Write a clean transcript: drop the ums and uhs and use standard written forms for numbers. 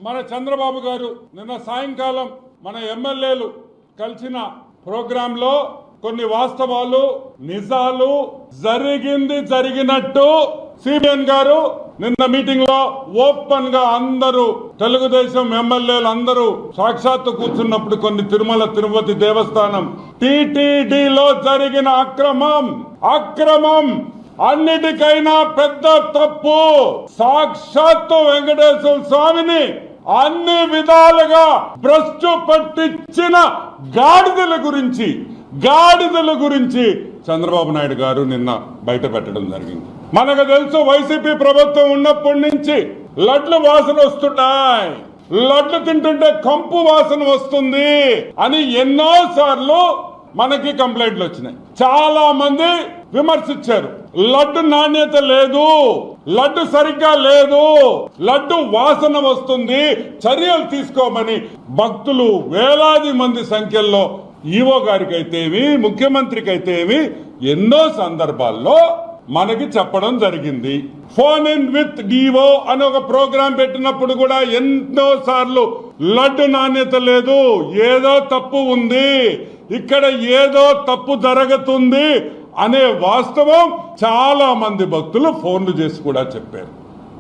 మన చంద్రబాబు గారు నిన్న సాయంకాలం మన ఎమ్మెల్యేలు కలిసిన ప్రోగ్రాంలో కొన్ని వాస్తవాలు నిజాలు జరిగినట్టు సిబిఎన్ గారు నిన్న మీటింగ్ లో ఓపెన్ గా అందరూ తెలుగుదేశం ఎమ్మెల్యేలు అందరూ సాక్షాత్తు కూర్చున్నప్పుడు కొన్ని తిరుపతి దేవస్థానం టిటిడిలో జరిగిన అక్రమం అన్నిటికైనా పెద్ద తప్పు సాక్షాత్తు వెంకటేశ్వర స్వామిని అన్ని విధాలుగా భ్రష్టు పట్టించిన గాడిదల గురించి చంద్రబాబు నాయుడు గారు నిన్న బయట పెట్టడం జరిగింది. మనకు తెలుసు వైసీపీ ప్రభుత్వం ఉన్నప్పటి నుంచి లడ్లు వాసన వస్తున్నాయి, లడ్లు తింటుంటే కంపు వాసన వస్తుంది అని ఎన్నో సార్లు మనకి కంప్లైంట్లు వచ్చినాయి. చాలా మంది విమర్శించారు. లడ్డు నాణ్యత లేదు, లడ్డు సరిగ్గా లేదు, లడ్డు వాసన వస్తుంది, చర్యలు తీసుకోమని భక్తులు వేలాది మంది సంఖ్యలో ఈవో గారికి అయితేమి ముఖ్యమంత్రికి అయితేమి ఎన్నో సందర్భాల్లో మనకి చెప్పడం జరిగింది. ఫోన్ ఇన్ విత్ డివో అని ఒక ప్రోగ్రాం పెట్టినప్పుడు కూడా ఎన్నో సార్లు లడ్డు నాణ్యత లేదు, ఏదో తప్పు ఉంది, ఇక్కడ ఏదో తప్పు జరుగుతుంది అనే వాస్తవం చాలా మంది భక్తులు ఫోన్లు చేసి కూడా చెప్పారు.